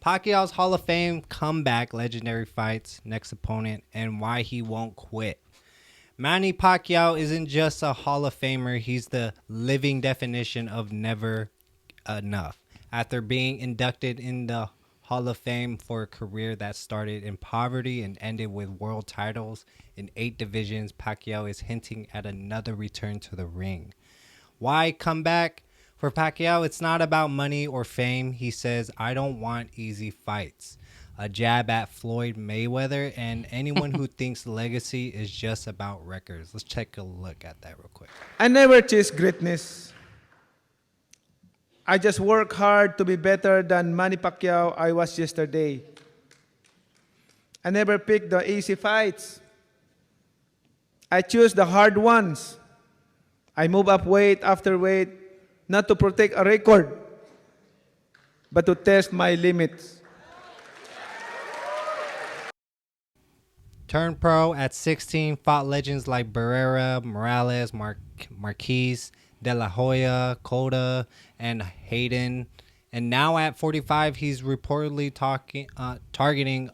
Pacquiao's Hall of Fame comeback, legendary fights, next opponent, and why he won't quit. Manny Pacquiao isn't just a Hall of Famer, he's the living definition of never enough. After being inducted in the Hall of Fame for a career that started in poverty and ended with world titles in 8 divisions, Pacquiao is hinting at another return to the ring. Why come back? For Pacquiao, it's not about money or fame. He says, I don't want easy fights. A jab at Floyd Mayweather and anyone who thinks legacy is just about records. Let's take a look at that real quick. I never chase greatness. I just work hard to be better than Manny Pacquiao I was yesterday. I never pick the easy fights. I choose the hard ones. I move up weight after weight, not to protect a record, but to test my limits. Turned pro at 16, fought legends like Barrera, Morales, Marquez, De La Hoya, Cota, and Hayden. And now at 45, he's reportedly targeting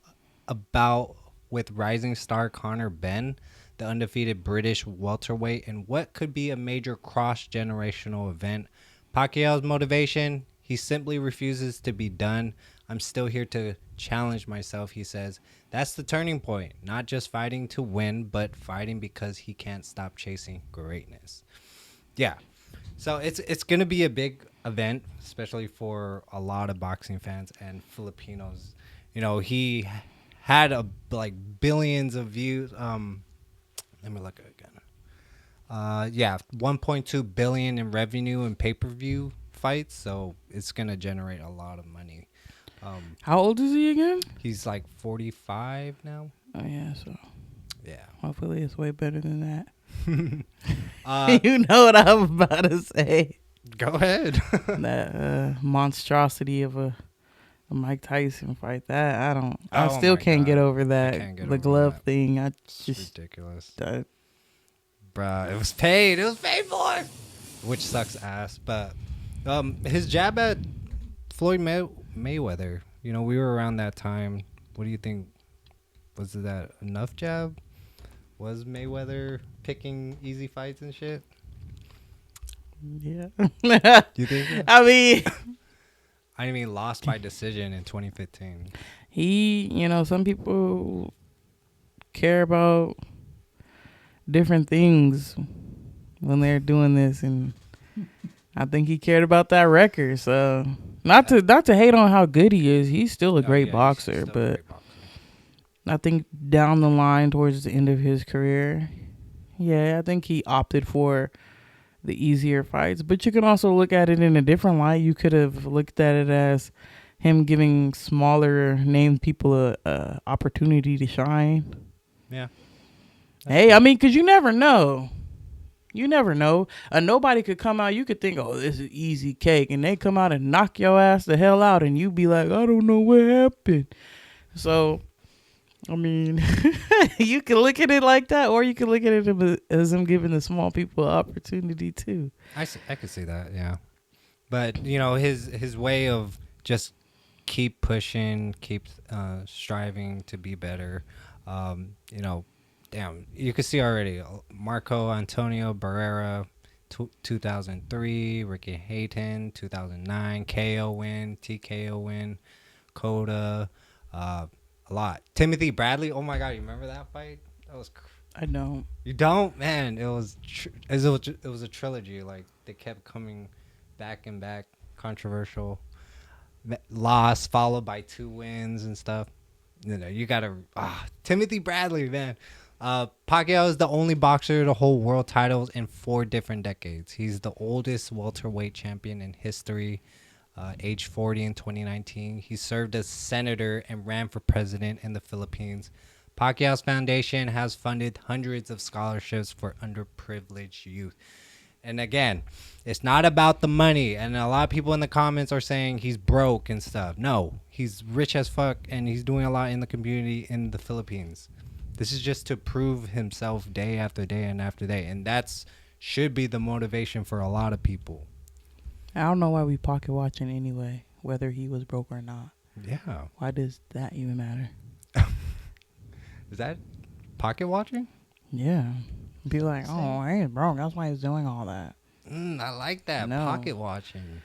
a bout with rising star Conor Benn, the undefeated British welterweight, in what could be a major cross-generational event. Pacquiao's motivation, he simply refuses to be done. I'm still here to challenge myself, he says. That's the turning point. Not just fighting to win, but fighting because he can't stop chasing greatness. Yeah. So it's going to be a big event, especially for a lot of boxing fans and Filipinos. You know, he had billions of views. Let me look again. 1.2 billion in revenue in pay-per-view fights, so it's going to generate a lot of money. How old is he again? He's like 45 now. Oh, yeah, so. Yeah. Hopefully it's way better than that. You know what I'm about to say. Go ahead. That monstrosity of a Mike Tyson fight. That I Oh still my can't God. get over that. Can't get The over glove that. thing. It's ridiculous. Bruh, it was paid for. Which sucks ass. But his jab at Floyd Mayweather, you know, we were around that time. What do you think? Was that enough jab? Was Mayweather picking easy fights and shit? Yeah. You think so? I mean, lost by decision in 2015. some people care about different things when they're doing this, and I think he cared about that record. So not to hate on how good he is, he's still a great boxer, but I think down the line towards the end of his career, I think he opted for the easier fights. But you can also look at it in a different light. You could have looked at it as him giving smaller named people a opportunity to shine. Yeah. Hey, I mean, because you never know. You never know. Nobody could come out. You could think, oh, this is easy cake. And they come out and knock your ass the hell out. And you be like, I don't know what happened. So, I mean, you can look at it like that. Or you can look at it as him giving the small people an opportunity, too. I could see that, yeah. But, you know, his way of just keep pushing, keep striving to be better, you know, damn, you can see already Marco Antonio Barrera, 2003, Ricky Hayton, 2009, KO win, TKO win, Cota, a lot. Timothy Bradley, oh my God, you remember that fight? That was I don't. You don't? Man, it was a trilogy. Like, they kept coming back and back, controversial. Loss followed by 2 wins and stuff. You know, you gotta Timothy Bradley, man. Pacquiao is the only boxer to hold world titles in 4 different decades. He's the oldest welterweight champion in history, age 40 in 2019. He served as senator and ran for president in the Philippines. Pacquiao's foundation has funded hundreds of scholarships for underprivileged youth. And again, it's not about the money. And a lot of people in the comments are saying he's broke and stuff. No, he's rich as fuck, and he's doing a lot in the community in the Philippines. This is just to prove himself day after day and after day. And that's should be the motivation for a lot of people. I don't know why we pocket watching anyway, whether he was broke or not. Yeah. Why does that even matter? Is that pocket watching? Yeah. Be like, oh, hey, bro, that's why he's doing all that. I like that. No. Pocket watching.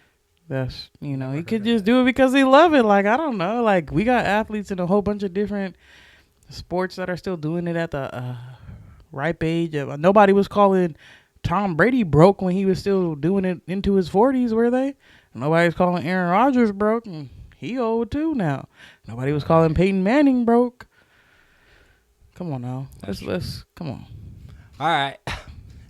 That's, you know, Never he heard could of just that. do it because he love it. Like, I don't know. Like, we got athletes in a whole bunch of different sports that are still doing it at the ripe age. Nobody was calling Tom Brady broke when he was still doing it into his 40s, were they? Nobody's calling Aaron Rodgers broke, and he old too now. Nobody was calling Peyton Manning broke. Come on now. Let's come on. All right.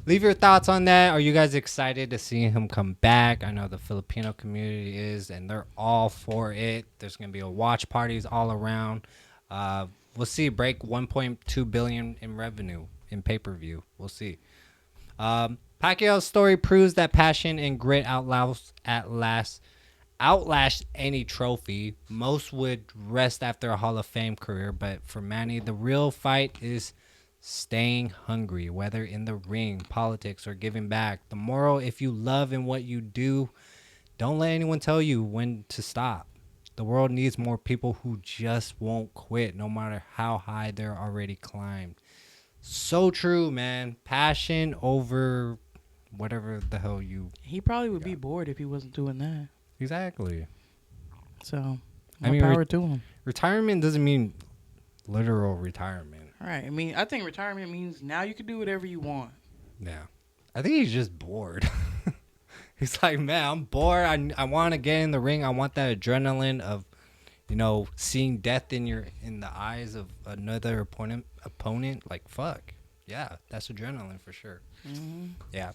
Leave your thoughts on that. Are you guys excited to see him come back? I know the Filipino community is, and they're all for it. There's going to be a watch parties all around. We'll see. Break 1.2 billion in revenue in pay-per-view. We'll see. Pacquiao's story proves that passion and grit outlast any trophy. Most would rest after a Hall of Fame career, but for Manny, the real fight is staying hungry, whether in the ring, politics, or giving back. The moral: if you love in what you do, don't let anyone tell you when to stop. The world needs more people who just won't quit, no matter how high they're already climbed. So true, man. Passion over whatever the hell you... He probably would be bored if he wasn't doing that. Exactly. So, I more mean, power to him. Retirement doesn't mean literal retirement. All right. I mean, I think retirement means now you can do whatever you want. Yeah. I think he's just bored. He's like, man, I'm bored. I want to get in the ring. I want that adrenaline of, seeing death in the eyes of another opponent. Like, fuck. Yeah, that's adrenaline for sure. Mm-hmm. Yeah.